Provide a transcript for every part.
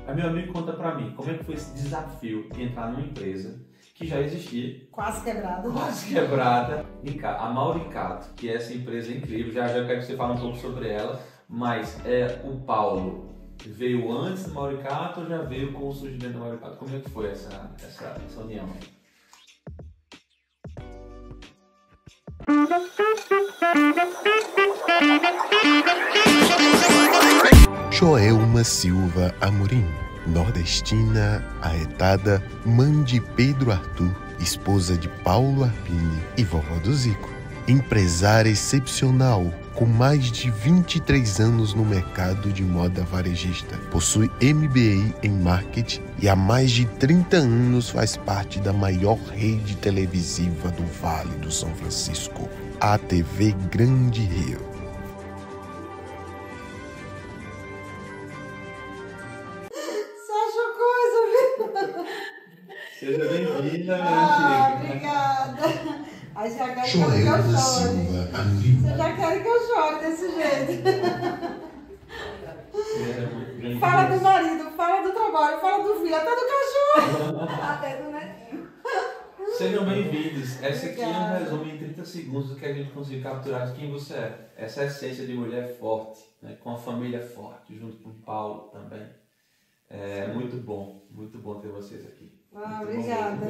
Aí meu amigo conta pra mim, como é que foi esse desafio de entrar numa empresa que já existia. Quase quebrada. Quase quebrada. A Mauricato, que é essa empresa incrível, já eu quero que você fale um pouco sobre ela, mas o Paulo veio antes do Mauricato ou já veio com o surgimento do Mauricato? Como é que foi essa união? Joelma Silva Amorim, nordestina, arretada, mãe de Pedro Arthur, esposa de Paulo Arpini e vovó do Zico. Empresária excepcional, com mais de 23 anos no mercado de moda varejista. Possui MBA em marketing e há mais de 30 anos faz parte da maior rede televisiva do Vale do São Francisco, a TV Grande Rio. Seja bem-vinda, minha obrigada. Aí já quer que eu chore. Você já quer que eu chore desse jeito. Fala do marido, fala do trabalho, fala do filho, até do cachorro. Até do netinho. Sejam bem-vindos. Essa aqui é um resumo em 30 segundos do que a gente conseguiu capturar de quem você é. Essa essência de mulher forte, né? Com a família forte, junto com o Paulo também. É muito bom ter vocês aqui. Obrigada.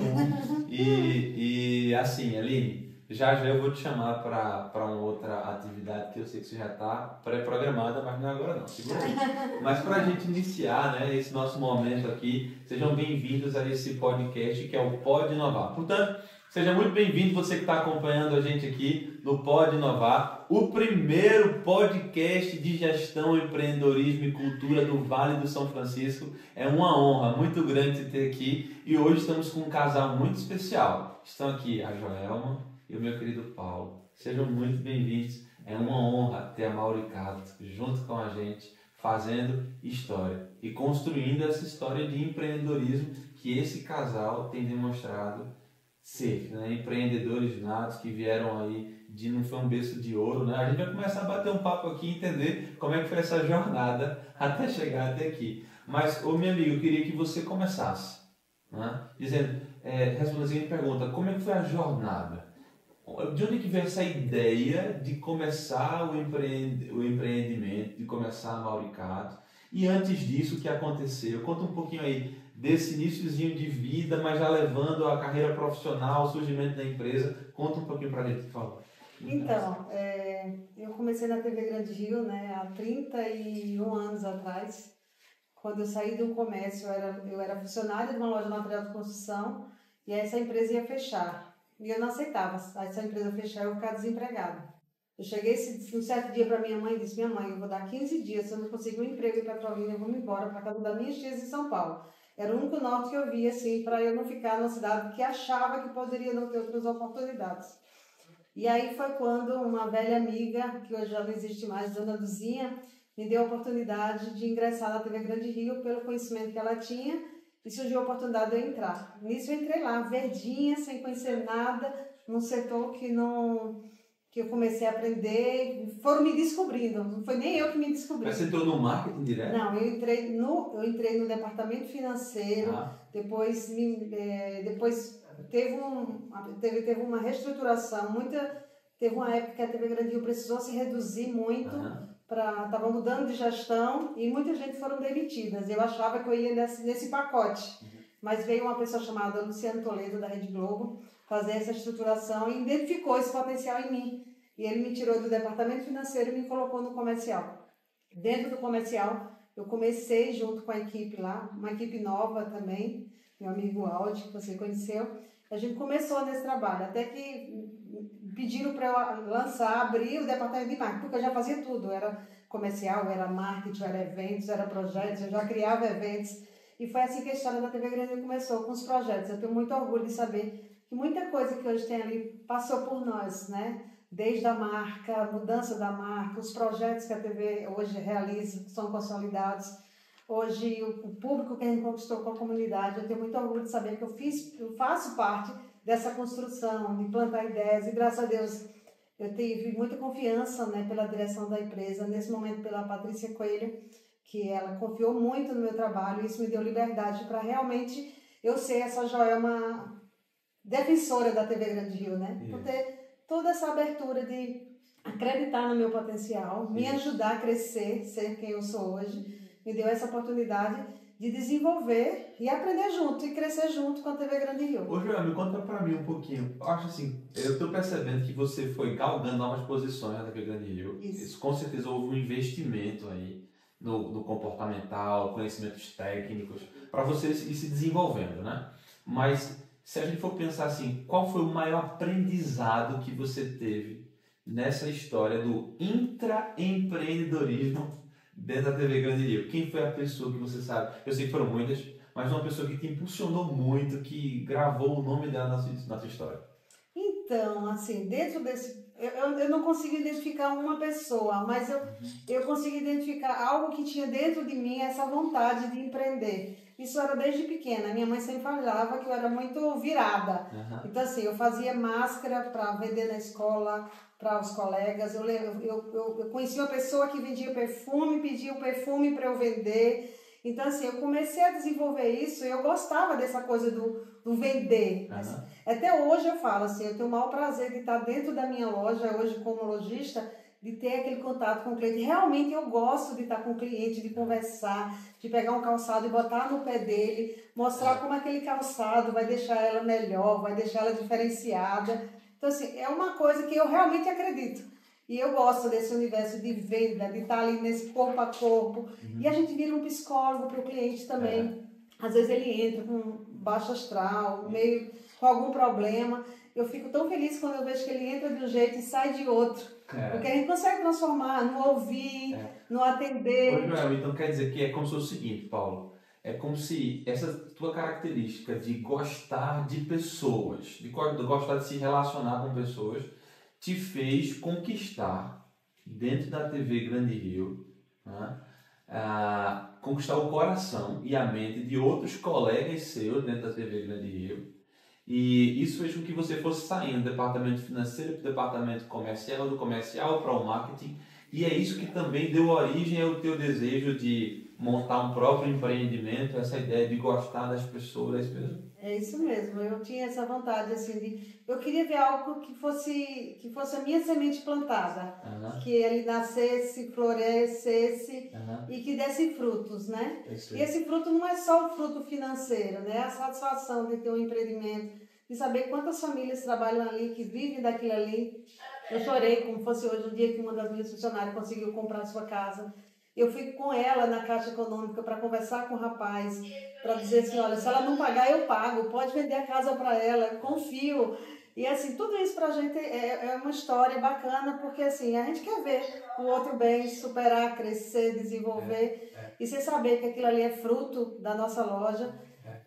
E assim, Aline, já eu vou te chamar para uma outra atividade que eu sei que você já está pré-programada, mas não é agora não, segura aí. Mas para a gente iniciar, né, esse nosso momento aqui, sejam bem-vindos a esse podcast que é o Pode Inovar. Portanto, seja muito bem-vindo você que está acompanhando a gente aqui no Pode Inovar, o primeiro podcast de gestão, empreendedorismo e cultura do Vale do São Francisco. É uma honra muito grande te ter aqui e hoje estamos com um casal muito especial. Estão aqui a Joelma e o meu querido Paulo. Sejam muito bem-vindos. É uma honra ter a Mauricato junto com a gente, fazendo história e construindo essa história de empreendedorismo que esse casal tem demonstrado ser, né? Empreendedores natos que vieram aí não foi um berço de ouro, né? A gente vai começar a bater um papo aqui e entender como é que foi essa jornada até chegar até aqui. Mas, meu amigo, eu queria que você começasse, né? Dizendo, respondendo a seguinte pergunta, como é que foi a jornada? De onde que veio essa ideia de começar o empreendimento, de começar a Mauricato? E antes disso, o que aconteceu? Conta um pouquinho aí desse iniciozinho de vida, mas já levando a carreira profissional, o surgimento da empresa. Conta um pouquinho pra gente, por favor. Então, eu comecei na TV Grande Rio, né, há 31 anos atrás. Quando eu saí do comércio, eu era funcionária de uma loja de material de construção e essa empresa ia fechar. E eu não aceitava essa empresa fechar e eu ficar desempregada. Eu cheguei um certo dia para minha mãe e disse, minha mãe, eu vou dar 15 dias, se eu não conseguir um emprego em Petrolina, eu vou me embora para casa das minhas tias em São Paulo. Era o único norte que eu via, assim, para eu não ficar numa cidade que achava que poderia não ter outras oportunidades. E aí foi quando uma velha amiga, que hoje já não existe mais, Dona Duzinha, me deu a oportunidade de ingressar na TV Grande Rio pelo conhecimento que ela tinha e surgiu a oportunidade de eu entrar. Nisso eu entrei lá, verdinha, sem conhecer nada, num setor que eu comecei a aprender, foram me descobrindo, não foi nem eu que me descobri. Mas você entrou no marketing direto? Não, eu entrei no departamento financeiro, depois teve uma reestruturação, teve uma época que a TV Grande Rio precisou se reduzir muito, estava mudando de gestão e muita gente foram demitidas. Eu achava que eu ia nesse pacote, mas veio uma pessoa chamada Luciano Toledo, da Rede Globo, fazer essa estruturação e identificou esse potencial em mim. E ele me tirou do departamento financeiro e me colocou no comercial. Dentro do comercial, eu comecei junto com a equipe lá, uma equipe nova também, meu amigo Aldi, que você conheceu. A gente começou nesse trabalho, até que pediram para eu abrir o departamento de marketing, porque eu já fazia tudo, era comercial, era marketing, era eventos, era projetos, eu já criava eventos. E foi assim que a história da TV Grande começou, com os projetos. Eu tenho muito orgulho de saber que muita coisa que hoje tem ali passou por nós, né? Desde a marca, a mudança da marca, os projetos que a TV hoje realiza, que são consolidados. Hoje, o público que a gente conquistou com a comunidade, eu tenho muito orgulho de saber que eu faço parte dessa construção, de plantar ideias, e graças a Deus eu tive muita confiança, né, pela direção da empresa, nesse momento pela Patrícia Coelho, que ela confiou muito no meu trabalho, e isso me deu liberdade para realmente eu ser essa Joelma defensora da TV Grande Rio, né? Por ter toda essa abertura de acreditar no meu potencial, me ajudar a crescer, ser quem eu sou hoje, me deu essa oportunidade de desenvolver e aprender junto e crescer junto com a TV Grande Rio. Ô Joel, me conta pra mim um pouquinho. Eu acho assim, eu tô percebendo que você foi galgando novas posições na TV Grande Rio. Isso com certeza houve um investimento aí no comportamental, conhecimentos técnicos, para você ir se desenvolvendo, né? Mas se a gente for pensar assim, qual foi o maior aprendizado que você teve nessa história do intraempreendedorismo dentro da TV Grande Rio? Quem foi a pessoa que você sabe? Eu sei que foram muitas, mas uma pessoa que te impulsionou muito, que gravou o nome dela na sua história. Então, assim, dentro desse... Eu não consigo identificar uma pessoa, mas eu consigo identificar algo que tinha dentro de mim, essa vontade de empreender. Isso era desde pequena. Minha mãe sempre falava que eu era muito virada. Então, assim, eu fazia máscara para vender na escola, para os colegas. Eu conhecia uma pessoa que vendia perfume, pedia o perfume para eu vender. Então, assim, eu comecei a desenvolver isso e eu gostava dessa coisa do vender. Até hoje eu falo assim, eu tenho o maior prazer de estar dentro da minha loja, hoje como lojista, de ter aquele contato com o cliente. Realmente eu gosto de estar com o cliente, de conversar, de pegar um calçado e botar no pé dele, mostrar como aquele calçado vai deixar ela melhor, vai deixar ela diferenciada. Então, assim, é uma coisa que eu realmente acredito. E eu gosto desse universo de venda, de estar ali nesse corpo a corpo. E a gente vira um psicólogo para o cliente também. Às vezes ele entra com baixo astral, meio com algum problema. Eu fico tão feliz quando eu vejo que ele entra de um jeito e sai de outro. Porque a gente consegue transformar no ouvir, no atender. Ô, Joel, então quer dizer que é como se fosse o seguinte, Paulo. É como se essa tua característica de gostar de pessoas, de gostar de se relacionar com pessoas, te fez conquistar, dentro da TV Grande Rio, né, conquistar o coração e a mente de outros colegas seus dentro da TV Grande Rio. E isso fez com que você fosse saindo do departamento financeiro para o departamento comercial, do comercial para o marketing. E é isso que também deu origem ao teu desejo de montar um próprio empreendimento, essa ideia de gostar das pessoas mesmo. É isso mesmo, eu tinha essa vontade assim eu queria ver algo que fosse a minha semente plantada, que ele nascesse, florescesse e que desse frutos, né? E esse fruto não é só o fruto financeiro, né? A satisfação de ter um empreendimento, de saber quantas famílias trabalham ali, que vivem daquilo ali. Eu chorei como fosse hoje o dia que uma das minhas funcionárias conseguiu comprar sua casa. Eu fui com ela na Caixa Econômica para conversar com o rapaz, para dizer assim, olha, se ela não pagar, eu pago, pode vender a casa para ela, confio. E assim, tudo isso para a gente é uma história bacana, porque assim, a gente quer ver o outro bem, superar, crescer, desenvolver. E sem saber que aquilo ali é fruto da nossa loja.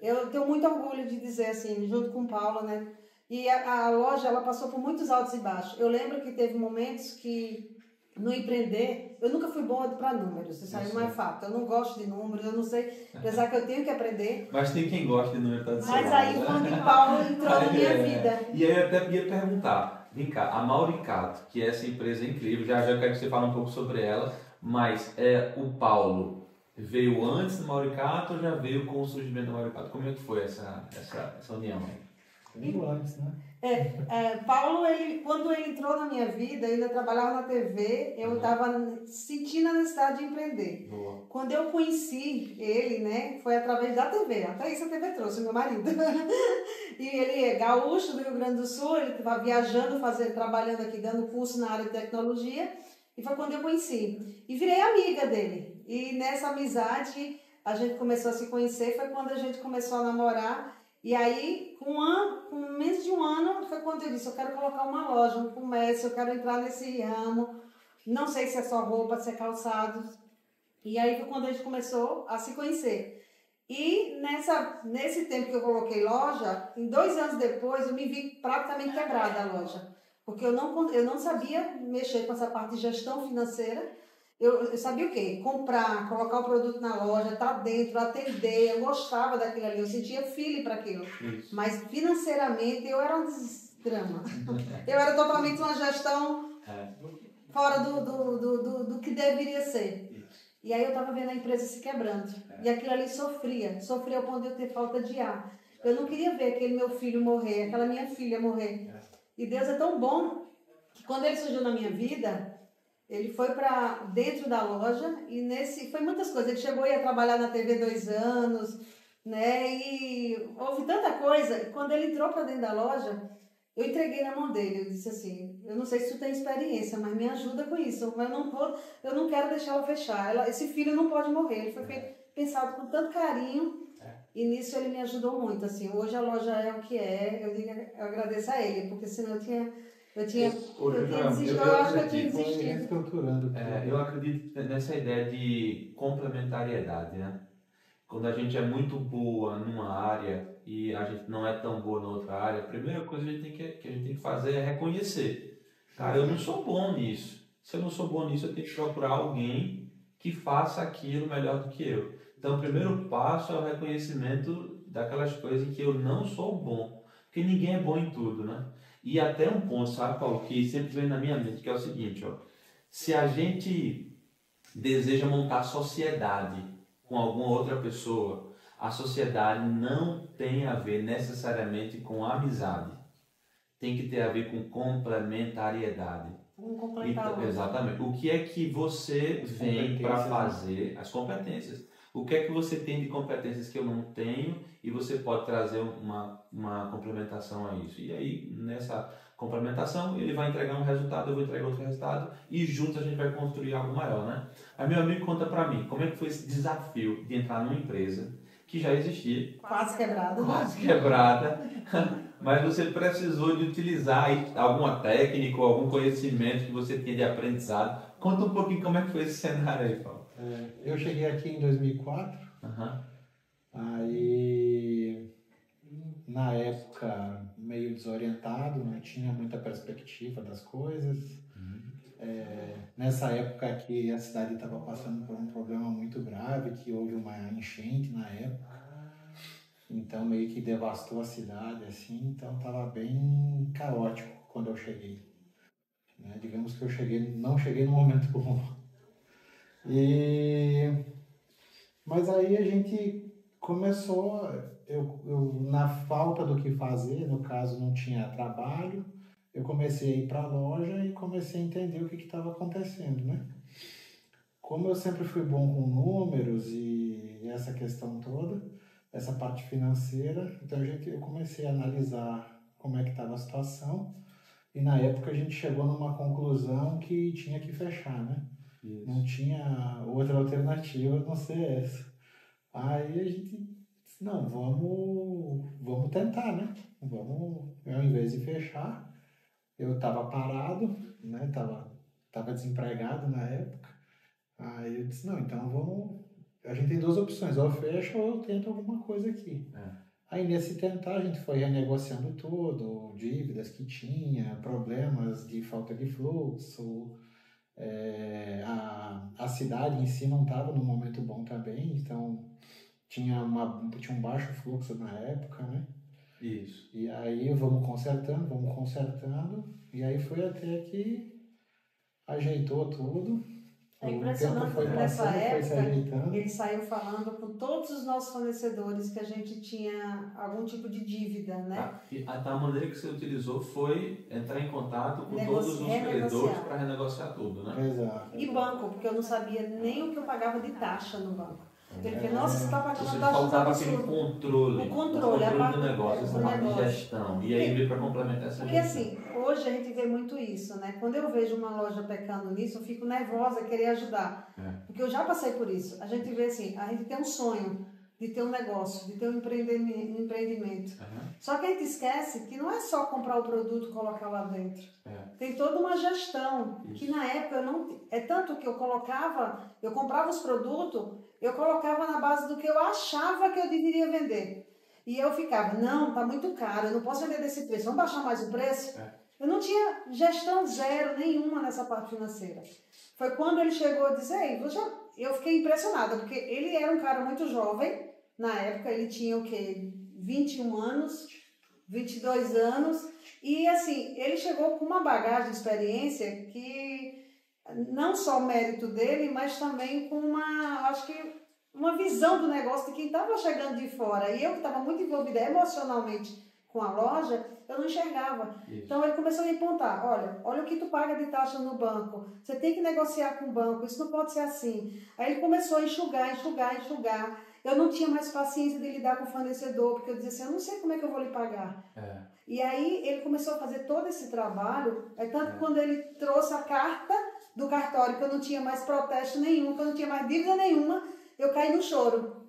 Eu tenho muito orgulho de dizer assim, junto com o Paulo, né? E a loja, ela passou por muitos altos e baixos. Eu lembro que teve momentos que, no empreender, eu nunca fui boa para números, isso aí não é fato. Eu não gosto de números, eu não sei, apesar que eu tenho que aprender. Mas tem quem gosta de números, tá? Mas aí o Mano de Paulo entrou na minha vida. E aí eu até ia perguntar, vem cá, a Mauricato, que é essa empresa incrível, já eu quero que você fale um pouco sobre ela, mas o Paulo veio antes do Mauricato ou já veio com o surgimento do Mauricato? Como é que foi essa união aí? Muito antes, né? Paulo, quando ele entrou na minha vida, ainda trabalhava na TV, eu estava sentindo a necessidade de empreender. Boa. Quando eu conheci ele, né, foi através da TV, até isso a TV trouxe, meu marido. E ele é gaúcho do Rio Grande do Sul, ele estava viajando, trabalhando aqui, dando curso na área de tecnologia, e foi quando eu conheci. E virei amiga dele. E nessa amizade, a gente começou a se conhecer, foi quando a gente começou a namorar. E aí, com menos de um ano, foi quando eu disse, eu quero colocar uma loja, um comércio, eu quero entrar nesse ramo, não sei se é só roupa, se é calçados. E aí foi quando a gente começou a se conhecer. E nesse tempo que eu coloquei loja, em 2 anos depois, eu me vi praticamente quebrada a loja. Porque eu não sabia mexer com essa parte de gestão financeira. Eu sabia o quê? Comprar, colocar o produto na loja, estar dentro, atender. Eu gostava daquilo ali, eu sentia feeling para aquilo. Isso. Mas financeiramente eu era um desgrama. Eu era totalmente uma gestão fora do que deveria ser. E aí eu estava vendo a empresa se quebrando. E aquilo ali sofria ao ponto de eu ter falta de ar. Eu não queria ver aquele meu filho morrer, aquela minha filha morrer. E Deus é tão bom que quando ele surgiu na minha vida, ele foi para dentro da loja e foi muitas coisas. Ele chegou e ia trabalhar na TV 2 anos, né? E houve tanta coisa. E quando ele entrou para dentro da loja, eu entreguei na mão dele. Eu disse assim, eu não sei se tu tem experiência, mas me ajuda com isso. Mas eu não quero deixar ela fechar. Esse filho não pode morrer. Ele foi pensado com tanto carinho. E nisso ele me ajudou muito, assim. Hoje a loja é o que é, eu agradeço a ele, porque senão eu tinha desistido. Eu acho que eu tinha desistido. Eu acredito nessa ideia de complementariedade, né? Quando a gente é muito boa numa área e a gente não é tão boa na outra área, a primeira coisa que a gente tem que fazer é reconhecer. Cara, eu não sou bom nisso. Se eu não sou bom nisso, eu tenho que procurar alguém que faça aquilo melhor do que eu. Então, o primeiro passo é o reconhecimento daquelas coisas em que eu não sou bom. Porque ninguém é bom em tudo, né? E até um ponto, sabe, Paulo, que sempre vem na minha mente, que é o seguinte, ó. Se a gente deseja montar sociedade com alguma outra pessoa, a sociedade não tem a ver necessariamente com amizade. Tem que ter a ver com complementariedade. Então, exatamente. O que é que você vem para fazer? As competências. O que é que você tem de competências que eu não tenho e você pode trazer uma complementação a isso. E aí, nessa complementação, ele vai entregar um resultado, eu vou entregar outro resultado e juntos a gente vai construir algo maior, né? Aí meu amigo conta para mim, como é que foi esse desafio de entrar numa empresa que já existia. Quase quebrada. Mas você precisou de utilizar alguma técnica ou algum conhecimento que você tinha de aprendizado. Conta um pouquinho como é que foi esse cenário aí, Paulo. Eu cheguei aqui em 2004, aí na época meio desorientado, não tinha muita perspectiva das coisas. Nessa época que a cidade estava passando por um problema muito grave, que houve uma enchente na época, então meio que devastou a cidade, assim, então estava bem caótico quando eu cheguei. Digamos que eu não cheguei no momento bom. Mas aí a gente começou, eu na falta do que fazer, no caso não tinha trabalho, eu comecei a ir para a loja e comecei a entender o que estava acontecendo, né? Como eu sempre fui bom com números e essa questão toda, essa parte financeira, então eu comecei a analisar como é que estava a situação e na época a gente chegou numa conclusão que tinha que fechar, né? Isso. Não tinha outra alternativa a não ser essa. Aí a gente disse, não, vamos tentar, né? Ao invés de fechar, eu estava parado, né? Tava desempregado na época. Aí eu disse, não, então a gente tem duas opções, ou eu fecho ou eu tento alguma coisa aqui. Aí nesse tentar a gente foi renegociando tudo, dívidas que tinha, problemas de falta de fluxo, a cidade em si não estava num momento bom também, então tinha um baixo fluxo na época, né? Isso. E aí vamos consertando, e aí foi até que ajeitou tudo. É impressionante que nessa época ele saiu falando com todos os nossos fornecedores que a gente tinha algum tipo de dívida, né? E a maneira que você utilizou foi entrar em contato com todos os credores para renegociar tudo, né? Exato. E banco, porque eu não sabia nem o que eu pagava de taxa no banco. Ele falou, nossa, você está pagando taxa. Faltava aquele controle. O controle do negócio, essa parte de gestão. E aí veio para complementar essa Porque assim, hoje a gente vê muito isso, né? Quando eu vejo uma loja pecando nisso, eu fico nervosa, querer ajudar. Porque eu já passei por isso. A gente vê assim, a gente tem um sonho de ter um negócio, de ter um empreendimento. Só que a gente esquece que não é só comprar o produto e colocar lá dentro. Tem toda uma gestão, que na época eu não... É tanto que eu comprava os produtos, eu colocava na base do que eu achava que eu deveria vender. E eu ficava, não, tá muito caro, eu não posso vender desse preço, vamos baixar mais o preço? Eu não tinha gestão zero nenhuma nessa parte financeira. Foi quando ele chegou a dizer, eu fiquei impressionada, porque ele era um cara muito jovem, na época ele tinha o quê? 21 anos, 22 anos, e assim, ele chegou com uma bagagem de experiência que não só o mérito dele, mas também com acho que uma visão do negócio de quem estava chegando de fora. E eu que estava muito envolvida emocionalmente com a loja, eu não enxergava. Isso. Então ele começou a me apontar, olha o que tu paga de taxa no banco, você tem que negociar com o banco, isso não pode ser assim. Aí ele começou a enxugar. Eu não tinha mais paciência de lidar com o fornecedor, porque eu dizia assim, eu não sei como é que eu vou lhe pagar. E aí ele começou a fazer todo esse trabalho, tanto que quando ele trouxe a carta do cartório, que eu não tinha mais protesto nenhum, que eu não tinha mais dívida nenhuma, eu caí no choro.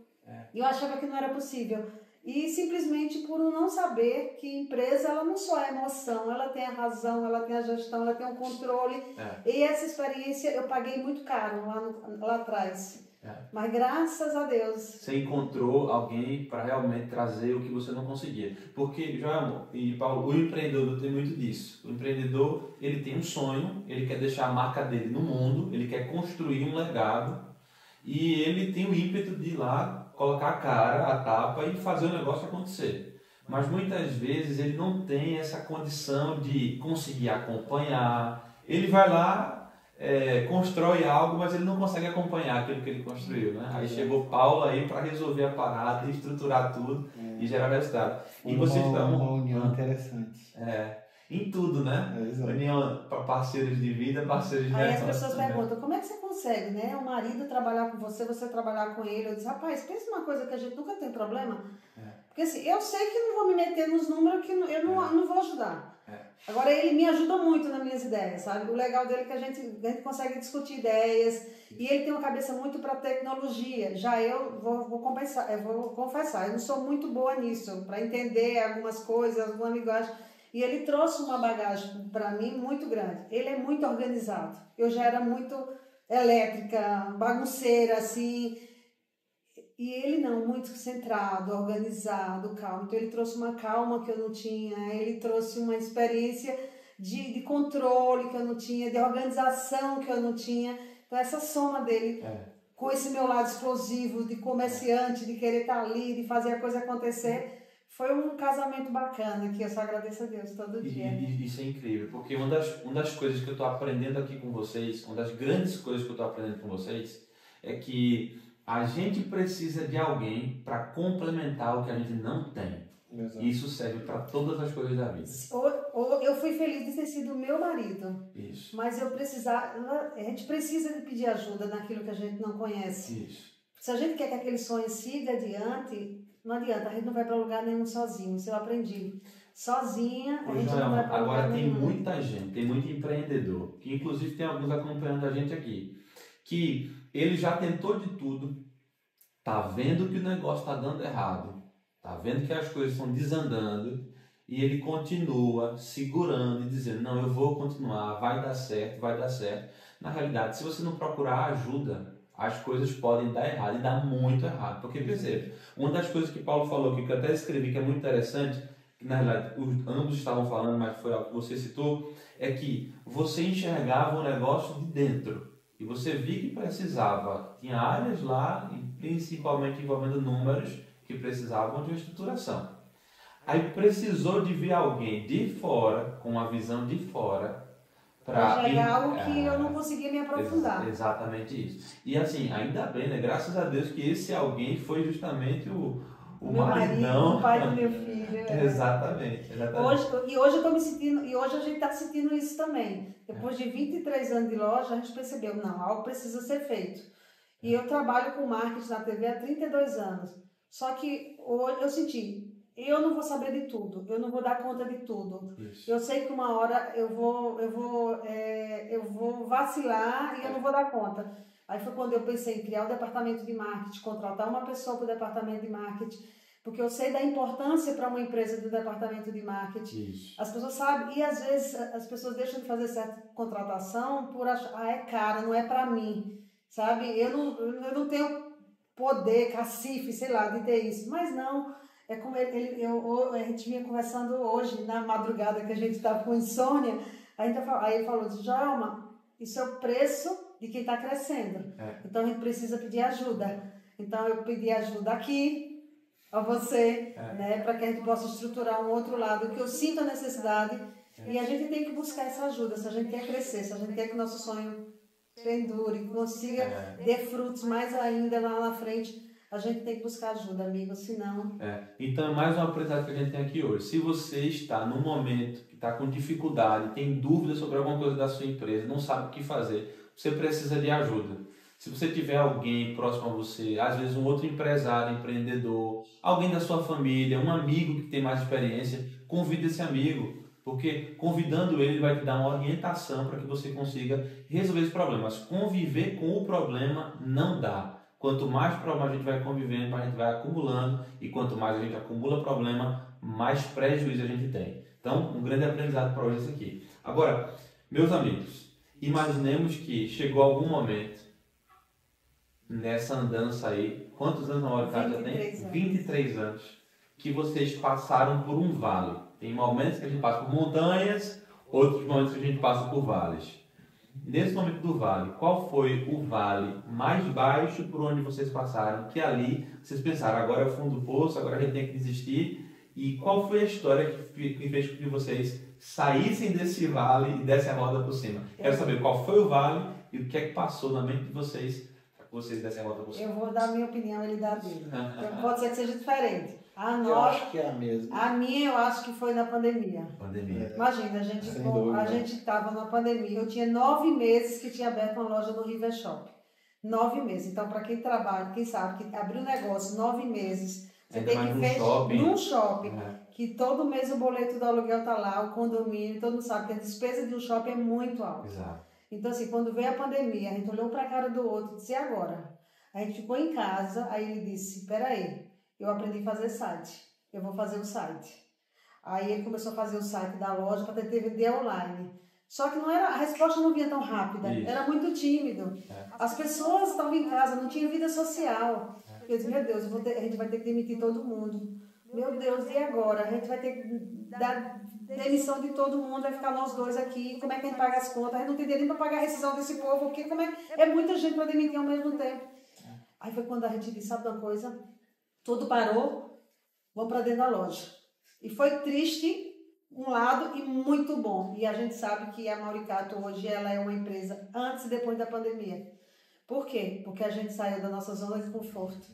E eu achava que não era possível. E simplesmente por não saber que empresa, ela não só é emoção, ela tem a razão, ela tem a gestão, ela tem o controle. E essa experiência eu paguei muito caro lá atrás. Mas graças a Deus. Você encontrou alguém para realmente trazer o que você não conseguia. Porque, Joelma e Paulo, o empreendedor tem muito disso. O empreendedor, ele tem um sonho, ele quer deixar a marca dele no mundo, ele quer construir um legado e ele tem o ímpeto de ir lá, colocar a cara, a tapa e fazer o negócio acontecer. Mas muitas vezes ele não tem essa condição de conseguir acompanhar. Ele vai lá, constrói algo, mas ele não consegue acompanhar aquilo que ele construiu, né? Aí chegou Paulo aí para resolver a parada, estruturar tudo e gerar resultado. E vocês estão uma união interessante. Em tudo, né? União para parceiros de vida, parceiros de negócio. Aí as pessoas perguntam, como é que você consegue, né? O marido trabalhar com você trabalhar com ele. Eu disse, rapaz, pensa uma coisa que a gente nunca tem problema. Porque assim, eu sei que não vou me meter nos números que eu não vou ajudar. Agora ele me ajuda muito nas minhas ideias, sabe? O legal dele é que a gente consegue discutir ideias e ele tem uma cabeça muito para tecnologia. Já eu vou confessar, eu não sou muito boa nisso, para entender algumas coisas, alguma linguagem. E ele trouxe uma bagagem para mim muito grande. Ele é muito organizado. Eu já era muito elétrica, bagunceira, assim. E ele não, muito centrado, organizado, calmo. Então ele trouxe uma calma que eu não tinha, ele trouxe uma experiência de controle que eu não tinha, de organização que eu não tinha. Então essa soma dele, com esse meu lado explosivo, de comerciante, de querer estar ali, de fazer a coisa acontecer, foi um casamento bacana, que eu só agradeço a Deus todo dia. Isso é incrível, porque uma das coisas que eu estou aprendendo aqui com vocês, uma das grandes coisas que eu estou aprendendo com vocês, é que a gente precisa de alguém para complementar o que a gente não tem. Exato. Isso serve para todas as coisas da vida. Eu fui feliz de ter sido meu marido. Isso. Mas a gente precisa de pedir ajuda naquilo que a gente não conhece. Isso. Se a gente quer que aquele sonho siga adiante, não adianta, a gente não vai para lugar nenhum sozinho. Isso eu aprendi. Sozinha, a gente não vai para lugar nenhum. Agora tem muita gente, tem muito empreendedor, que inclusive tem alguns acompanhando a gente aqui, que ele já tentou de tudo, tá vendo que o negócio está dando errado, tá vendo que as coisas estão desandando e ele continua segurando e dizendo, não, eu vou continuar, vai dar certo, vai dar certo. Na realidade, se você não procurar ajuda, as coisas podem dar errado e dar muito errado. Porque, perceba, uma das coisas que Paulo falou aqui, que eu até escrevi, que é muito interessante, que na realidade ambos estavam falando, mas foi algo que você citou, é que você enxergava o negócio de dentro. E você viu que precisava, tinha áreas lá, principalmente envolvendo números, que precisavam de uma estruturação. Aí precisou de vir alguém de fora, com uma visão de fora, para enxergar algo que eu não conseguia me aprofundar. Exatamente isso. E assim, ainda bem, né? Graças a Deus que esse alguém foi justamente o meu marido, o pai do meu filho. Exatamente. Hoje eu estou me sentindo, e hoje a gente está sentindo isso também. Depois de 23 anos de loja, a gente percebeu, não, algo precisa ser feito. E eu trabalho com marketing na TV há 32 anos. Só que hoje eu senti, eu não vou saber de tudo, eu não vou dar conta de tudo. Isso. Eu sei que uma hora eu vou vacilar e eu não vou dar conta. Aí foi quando eu pensei em criar o departamento de marketing, contratar uma pessoa para o departamento de marketing, porque eu sei da importância para uma empresa do departamento de marketing. Isso. As pessoas sabem, e às vezes as pessoas deixam de fazer certa contratação por achar, é cara, não é para mim, sabe? Eu não tenho poder, cacife, sei lá, de ter isso, mas não, é como a gente vinha conversando hoje, na madrugada que a gente estava com insônia, aí ele falou, Djalma, isso é o preço de quem está crescendo. Então a gente precisa pedir ajuda. Então eu pedi ajuda aqui a você, né, para que a gente possa estruturar um outro lado, que eu sinto a necessidade e a gente tem que buscar essa ajuda, se a gente quer crescer, se a gente quer que o nosso sonho pendure, consiga dê frutos mais ainda lá na frente. A gente tem que buscar ajuda, amigo, senão... Então é mais um aprendizado que a gente tem aqui hoje. Se você está num momento que está com dificuldade, tem dúvida sobre alguma coisa da sua empresa, não sabe o que fazer, você precisa de ajuda. Se você tiver alguém próximo a você, às vezes um outro empresário, empreendedor, alguém da sua família, um amigo que tem mais experiência, convide esse amigo, porque convidando ele vai te dar uma orientação para que você consiga resolver esse problema. Mas conviver com o problema não dá. Quanto mais problema a gente vai convivendo, a gente vai acumulando, e quanto mais a gente acumula problema, mais prejuízo a gente tem. Então, um grande aprendizado para hoje é isso aqui. Agora, meus amigos, imaginemos que chegou algum momento nessa andança aí, quantos anos na hora que já tem? 23 anos, que vocês passaram por um vale. Tem momentos que a gente passa por montanhas, outros momentos que a gente passa por vales. Nesse momento do vale, qual foi o vale mais baixo por onde vocês passaram? Que ali vocês pensaram, agora é o fundo do poço, agora a gente tem que desistir. E qual foi a história que fez com que vocês saíssem desse vale e dessem a roda por cima? Quero saber qual foi o vale e o que é que passou na mente de vocês para que vocês dessem a roda por cima. Eu vou dar a minha opinião, ele dá a dele. Então, pode ser que seja diferente. Eu acho que é a mesma. A minha eu acho que foi na pandemia. Imagina, a gente estava na pandemia. Eu tinha 9 meses que tinha aberto uma loja no River Shop. 9 meses. Então, para quem trabalha, quem sabe que abrir um negócio 9 meses, você ainda tem que ver num shopping, que todo mês o boleto do aluguel está lá, o condomínio, todo mundo sabe que a despesa de um shopping é muito alta. Exato. Então, assim, quando veio a pandemia, a gente olhou para a cara do outro e disse, e agora? A gente ficou em casa, aí ele disse, peraí, eu aprendi a fazer site, eu vou fazer o site. Aí ele começou a fazer o site da loja para tentar vender online. Só que a resposta não vinha tão rápida, era muito tímido. As pessoas estavam em casa, não tinha vida social. Eu disse, meu Deus, a gente vai ter que demitir todo mundo. Meu Deus, e agora? A gente vai ter que dar demissão de todo mundo, vai ficar nós dois aqui, como é que a gente paga as contas? A gente não tem dinheiro para pagar a rescisão desse povo, porque é muita gente para demitir ao mesmo tempo. Aí foi quando a gente disse, sabe uma coisa? Tudo parou, vamos para dentro da loja. E foi triste, um lado, e muito bom. E a gente sabe que a Mauricato hoje ela é uma empresa antes e depois da pandemia. Por quê? Porque a gente saiu da nossa zona de conforto.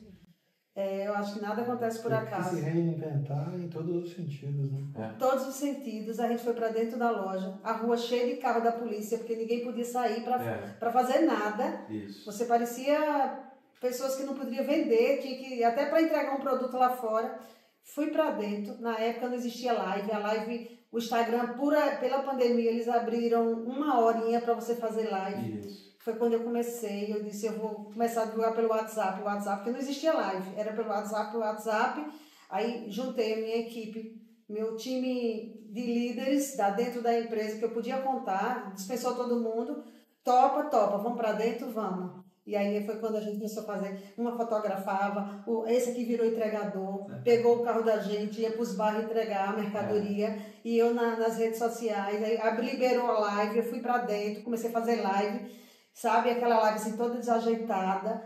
Eu acho que nada acontece por acaso. Se reinventar em todos os sentidos, né? Em todos os sentidos, a gente foi para dentro da loja, a rua cheia de carro da polícia, porque ninguém podia sair para fazer nada. Isso. Você parecia pessoas que não podiam vender, tinha que até para entregar um produto lá fora. Fui para dentro, na época não existia live, a live, o Instagram, pela pandemia, eles abriram 1 horinha para você fazer live. Isso. Foi quando eu comecei, eu disse, eu vou começar a divulgar pelo WhatsApp, porque não existia live, era pelo WhatsApp, aí juntei a minha equipe, meu time de líderes dentro da empresa que eu podia contar, dispensou todo mundo, topa, vamos para dentro, vamos. E aí foi quando a gente começou a fazer, uma fotografava, esse aqui virou entregador, pegou o carro da gente, ia para os bairros entregar a mercadoria, e eu nas redes sociais, aí liberou a live, eu fui para dentro, comecei a fazer live, sabe, aquela live assim toda desajeitada,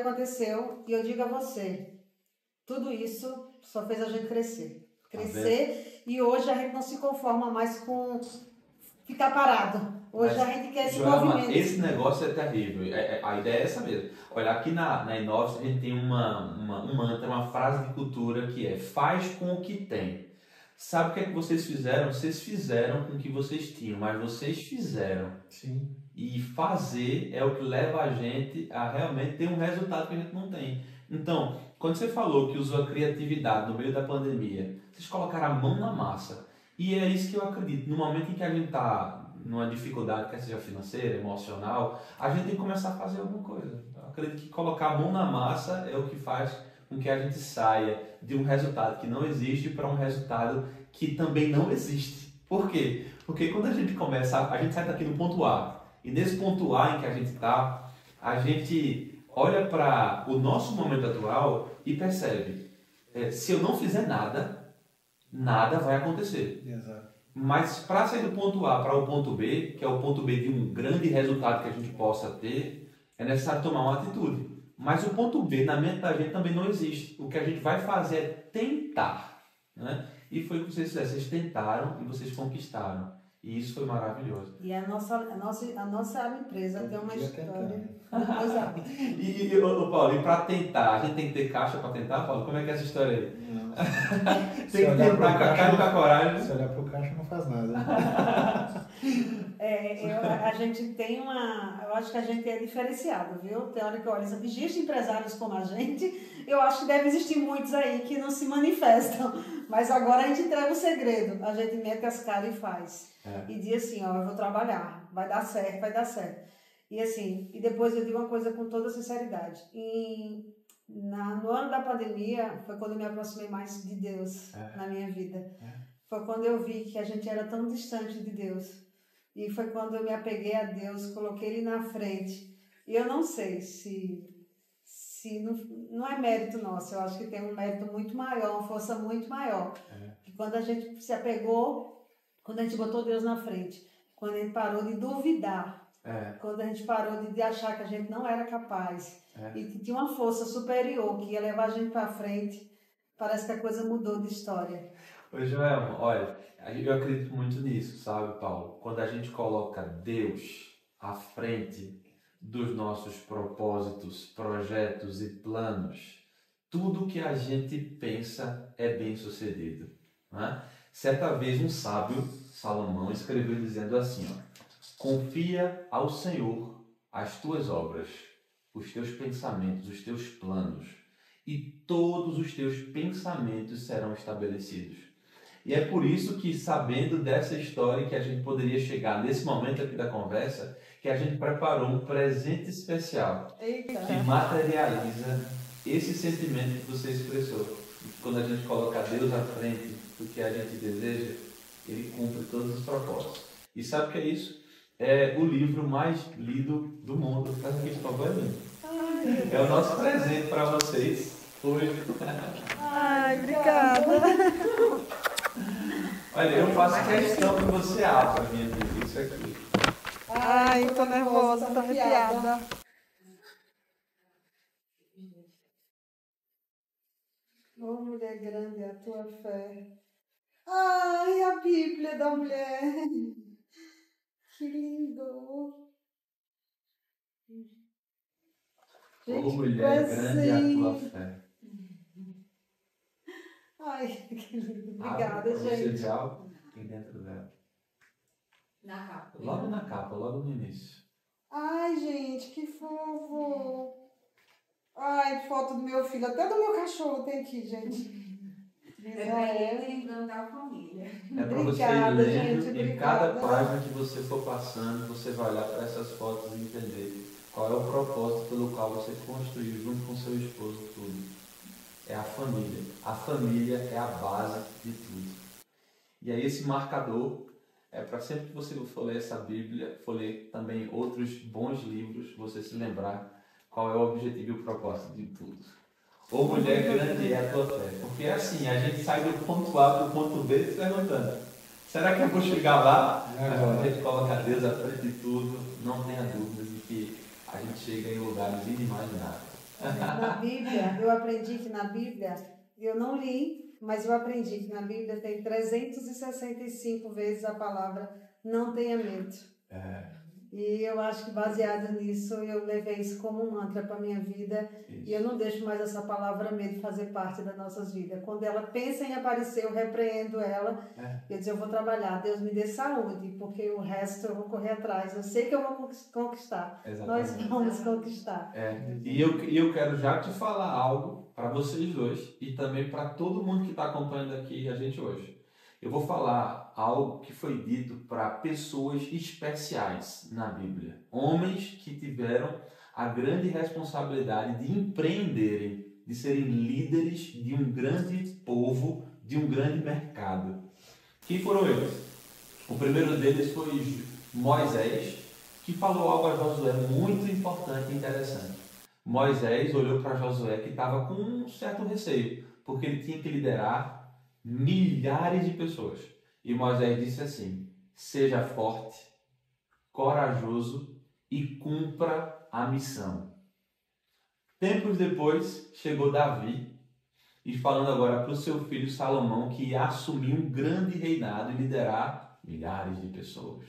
aconteceu, e eu digo a você, tudo isso só fez a gente crescer, e hoje a gente não se conforma mais com ficar parado. Hoje a gente quer esse movimento. Esse negócio é terrível. A ideia é essa mesmo. Olha, aqui na Inovis a gente tem um mantra, uma frase de cultura que é: faz com o que tem. Sabe o que é que vocês fizeram? Vocês fizeram com o que vocês tinham, mas vocês fizeram. Sim. E fazer é o que leva a gente a realmente ter um resultado que a gente não tem. Então, quando você falou que usou a criatividade no meio da pandemia, vocês colocaram a mão na massa. E é isso que eu acredito. No momento em que a gente está numa dificuldade, quer seja financeira, emocional, a gente tem que começar a fazer alguma coisa. Eu acredito que colocar a mão na massa é o que faz com que a gente saia de um resultado que não existe para um resultado que também não existe. Por quê? Porque quando a gente começa, a gente sai daqui no ponto A, e nesse ponto A em que a gente está, a gente olha para o nosso momento atual e percebe, se eu não fizer nada, nada vai acontecer. Exato. Mas para sair do ponto A para o ponto B, que é o ponto B de um grande resultado que a gente possa ter, é necessário tomar uma atitude. Mas o ponto B na mente da gente também não existe. O que a gente vai fazer é tentar. Né? E foi o que vocês fizeram. Vocês tentaram e vocês conquistaram. E isso foi maravilhoso. E a nossa empresa tem uma história. E Paulo, e para tentar, a gente tem que ter caixa para tentar, Paulo? Como é que é essa história aí? Não. Tem que ter pra cá e com a coragem. Se olhar pro caixa não faz nada. A gente tem eu acho que a gente é diferenciado, viu? Tem hora que eu olho, existem empresários como a gente, eu acho que deve existir muitos aí que não se manifestam, mas agora a gente entrega o segredo, a gente mete as caras e faz. E diz assim, ó, eu vou trabalhar, vai dar certo, vai dar certo. E assim, e depois eu digo uma coisa com toda sinceridade, no ano da pandemia foi quando eu me aproximei mais de Deus na minha vida. Foi quando eu vi que a gente era tão distante de Deus. E foi quando eu me apeguei a Deus, coloquei Ele na frente. E eu não sei se não é mérito nosso, eu acho que tem um mérito muito maior, uma força muito maior. Que quando a gente se apegou, quando a gente botou Deus na frente, quando a gente parou de duvidar, quando a gente parou de achar que a gente não era capaz, e que tinha uma força superior que ia levar a gente para frente, parece que a coisa mudou de história. Ô Joelma, olha, eu acredito muito nisso, sabe, Paulo? Quando a gente coloca Deus à frente dos nossos propósitos, projetos e planos, tudo que a gente pensa é bem sucedido, né? Certa vez um sábio, Salomão, escreveu dizendo assim, ó, confia ao Senhor as tuas obras, os teus pensamentos, os teus planos, e todos os teus pensamentos serão estabelecidos. E é por isso que, sabendo dessa história, que a gente poderia chegar nesse momento aqui da conversa, que a gente preparou um presente especial que materializa esse sentimento que você expressou. Quando a gente coloca Deus à frente do que a gente deseja, Ele cumpre todos os propósitos. E sabe o que é isso? É o livro mais lido do mundo. Faz aqui, por favor, é o nosso presente para vocês hoje. Ai, obrigada. Olha, eu faço questão que você abra, minha filha, isso aqui. Ai, tô nervosa, tô arrepiada. Oh, mulher grande, é a tua fé. Ai, a Bíblia da mulher. Que lindo. Gente, oh, mulher grande, é a tua fé. Ai, que lindo. Obrigada, gente. Você vê algo aqui dentro dela. Na capa. Logo na capa, logo no início. Ai, gente, que fofo. Ai, foto do meu filho. Até do meu cachorro tem aqui, gente. É lembrando da família. É para você ir lendo e cada página que você for passando, você vai olhar para essas fotos e entender qual é o propósito pelo qual você construiu junto com seu esposo tudo. É a família. A família é a base de tudo. E aí esse marcador é para sempre que você for ler essa Bíblia, for ler também outros bons livros, você se lembrar qual é o objetivo e o propósito de tudo. Ô mulher grande é a tua fé. Porque é assim, a gente sai do ponto A para o ponto B se perguntando, será que eu vou chegar lá? A gente coloca Deus à frente de tudo, não tenha dúvidas de que a gente chega em lugares inimagináveis. Na Bíblia, eu aprendi que na Bíblia, eu não li, mas eu aprendi que na Bíblia tem 365 vezes a palavra não tenha medo. E eu acho que baseado nisso, eu levei isso como um mantra para a minha vida. Isso. E eu não deixo mais essa palavra medo fazer parte das nossas vidas. Quando ela pensa em aparecer, eu repreendo ela. Eu digo, eu vou trabalhar, Deus me dê saúde, porque o resto eu vou correr atrás. Eu sei que eu vou conquistar. Exatamente. Nós vamos conquistar. E eu quero já te falar algo para vocês dois e também para todo mundo que está acompanhando aqui a gente hoje. Eu vou falar algo que foi dito para pessoas especiais na Bíblia. Homens que tiveram a grande responsabilidade de empreenderem, de serem líderes de um grande povo, de um grande mercado. Quem foram eles? O primeiro deles foi Moisés, que falou algo a Josué muito importante e interessante. Moisés olhou para Josué que estava com um certo receio, porque ele tinha que liderar milhares de pessoas. E Moisés disse assim: seja forte, corajoso e cumpra a missão. Tempos depois chegou Davi, e falando agora para o seu filho Salomão, que ia assumir um grande reinado e liderar milhares de pessoas.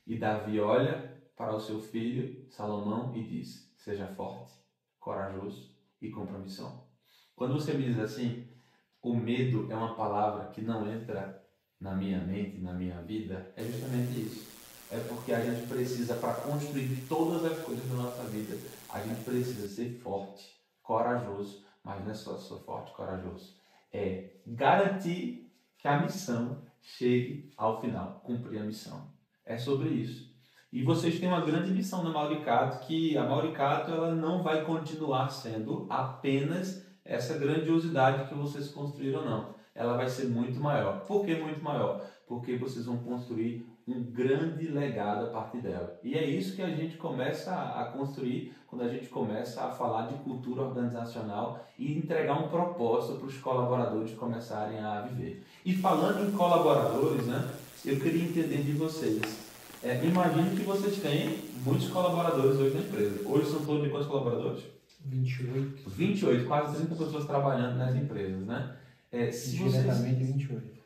E Davi olha para o seu filho, Salomão, e diz: seja forte, corajoso e cumpra a missão. Quando você me diz assim, o medo é uma palavra que não entra na minha mente, na minha vida, é justamente isso. É porque a gente precisa, para construir todas as coisas da nossa vida, a gente precisa ser forte, corajoso, mas não é só ser forte, corajoso. É garantir que a missão chegue ao final, cumprir a missão. É sobre isso. E vocês têm uma grande missão na Mauricato, que a Mauricato ela não vai continuar sendo apenas essa grandiosidade que vocês construíram, não. Ela vai ser muito maior. Por que muito maior? Porque vocês vão construir um grande legado a partir dela. E é isso que a gente começa a construir quando a gente começa a falar de cultura organizacional e entregar um propósito para os colaboradores começarem a viver. E falando em colaboradores, né, eu queria entender de vocês. Imagino que vocês têm muitos colaboradores hoje na empresa. Hoje são todos de quantos colaboradores? 28. 28, quase 30 pessoas trabalhando nas empresas, né? Diretamente 28.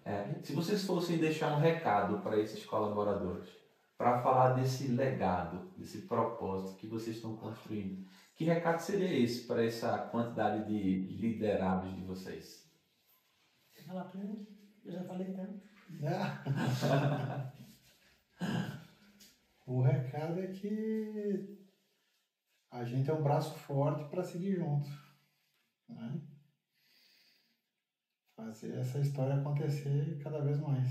Se vocês fossem deixar um recado para esses colaboradores, para falar desse legado, desse propósito que vocês estão construindo, que recado seria esse para essa quantidade de liderados de vocês? Quer falar primeiro? Eu já falei tanto. O recado é que a gente é um braço forte para seguir junto, né? Fazer essa história acontecer cada vez mais.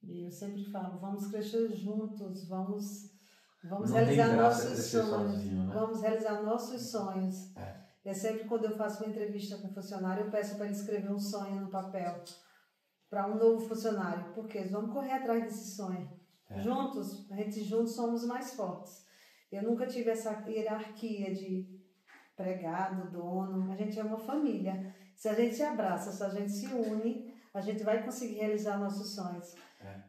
E eu sempre falo, vamos crescer juntos, vamos Não realizar tem graça nossos crescer sonhos. sozinho, né? Vamos realizar nossos sonhos. É sempre quando eu faço uma entrevista com um funcionário, eu peço para ele escrever um sonho no papel para um novo funcionário, porque eles vão correr atrás desse sonho. Juntos, a gente juntos somos mais fortes. Eu nunca tive essa hierarquia de empregado, dono, a gente é uma família. Se a gente se abraça, se a gente se une, a gente vai conseguir realizar nossos sonhos.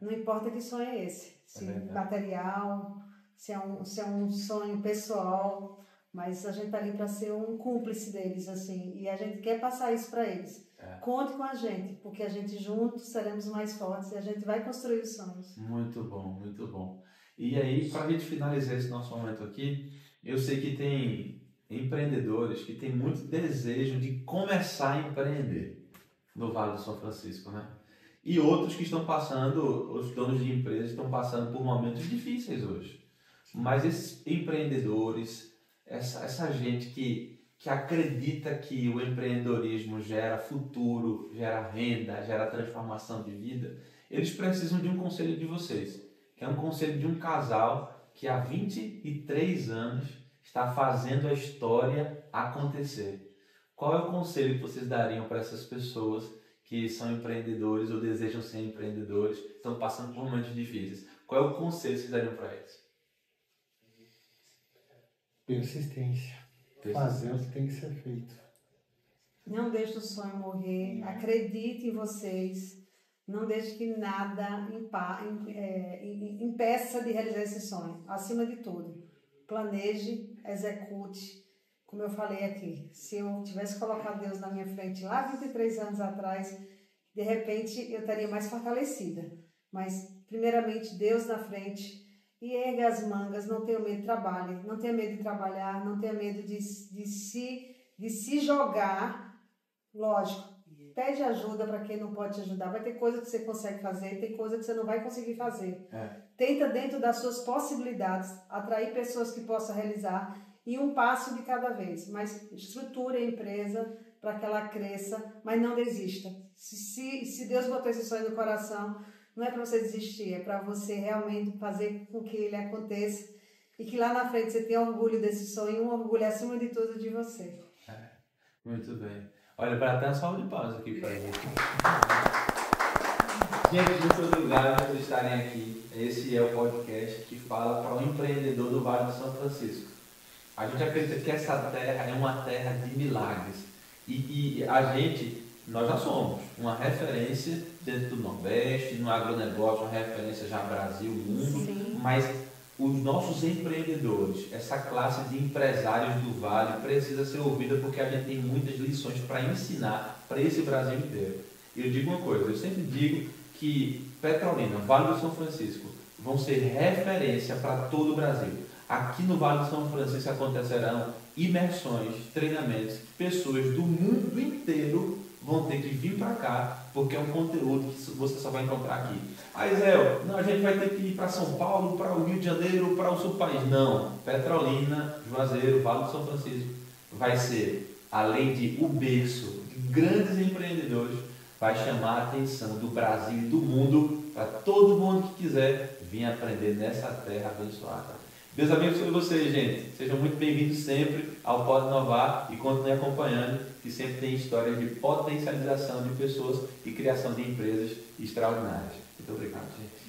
Não importa que sonho é esse, se material, se é um sonho pessoal, mas a gente está ali para ser um cúmplice deles, assim, e a gente quer passar isso para eles. Conte com a gente, porque a gente juntos seremos mais fortes e a gente vai construir os sonhos. Muito bom, muito bom. E aí, para a gente finalizar esse nosso momento aqui, eu sei que tem empreendedores que têm muito desejo de começar a empreender no Vale do São Francisco, né? E outros que estão passando, os donos de empresas estão passando por momentos difíceis hoje. Mas esses empreendedores, essa gente que acredita que o empreendedorismo gera futuro, gera renda, gera transformação de vida, eles precisam de um conselho de vocês, que é um conselho de um casal que há 23 anos está fazendo a história acontecer. Qual é o conselho que vocês dariam para essas pessoas que são empreendedores ou desejam ser empreendedores, estão passando por momentos difíceis? Qual é o conselho que vocês dariam para eles? Persistência. Fazer o que tem que ser feito. Não deixe o sonho morrer, acredite em vocês, não deixe que nada impeça de realizar esse sonho. Acima de tudo, planeje, execute. Como eu falei aqui, se eu tivesse colocado Deus na minha frente lá 23 anos atrás, de repente eu estaria mais fortalecida. Mas, primeiramente, Deus na frente, e erga as mangas, não tenha medo, trabalhe, não tenha medo de trabalhar, não tenha medo de se jogar. Lógico, pede ajuda para quem não pode te ajudar. Vai ter coisa que você consegue fazer, tem coisa que você não vai conseguir fazer. Tenta, dentro das suas possibilidades, atrair pessoas que possam realizar, e um passo de cada vez. Mas estruture a empresa para que ela cresça, mas não desista. Se Deus botou esse sonho no coração, não é para você desistir, é para você realmente fazer com que ele aconteça e que lá na frente você tenha orgulho desse sonho, um orgulho acima de tudo de você. Muito bem. Olha, para até uma salva de palmas aqui para gente. Gente, muito obrigado por estarem aqui. Esse é o podcast que fala para o empreendedor do Vale do São Francisco. A gente acredita que essa terra é uma terra de milagres. E nós já somos uma referência dentro do Nordeste, no agronegócio, uma referência já Brasil, mundo. Sim. Mas os nossos empreendedores, essa classe de empresários do Vale precisa ser ouvida, porque a gente tem muitas lições para ensinar para esse Brasil inteiro. E eu digo uma coisa, eu sempre digo que Petrolina, Vale do São Francisco, vão ser referência para todo o Brasil. Aqui no Vale do São Francisco acontecerão imersões, treinamentos, pessoas do mundo inteiro vão ter que vir para cá, porque é um conteúdo que você só vai encontrar aqui. Aí, Zé, não, a gente vai ter que ir para São Paulo, para o Rio de Janeiro, para o sul do país. Não, Petrolina, Juazeiro, Vale do São Francisco vai ser, além de o berço de grandes empreendedores, vai chamar a atenção do Brasil e do mundo para todo mundo que quiser vir aprender nessa terra abençoada. Deus abençoe vocês, gente. Sejam muito bem-vindos sempre ao Pode Inovar e continuem acompanhando, que sempre tem histórias de potencialização de pessoas e criação de empresas extraordinárias. Muito obrigado, gente.